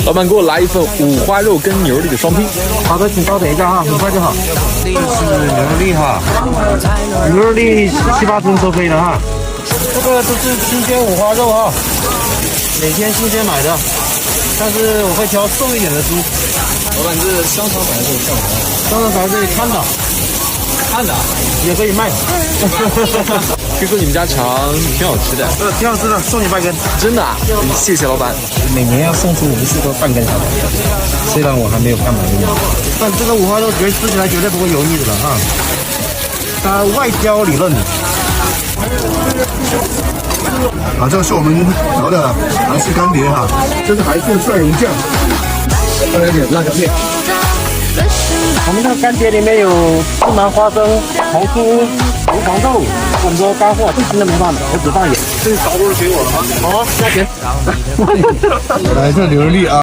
老板给我来一份五花肉跟牛肉粒的双拼。好的，请稍等一下哈，很快就好。这是牛肉粒哈，牛肉粒7、8斤都可以的哈。这个都是新鲜五花肉哈，每天新鲜买的，但是我会挑瘦一点的猪。老板，这香肠摆在这里干嘛？香肠摆在这里看的，也可以卖。听说你们家肠挺好吃的，挺好吃的，送你半根。真的啊？谢谢老板。每年要送出50多半根下来，虽然我还没有看满给你，但这个五花肉吃起来绝对不会油腻的了哈。它外焦里嫩。好，这个是我们调的韩式干碟哈，这是韩式蒜蓉酱，再来点辣椒面。我们这个干碟里面有芝麻、花生、红酥、红黄豆，很多干货，真的没办法，我只放盐。这个勺都是给我的吗？好啊，加钱。来，这牛肉粒啊。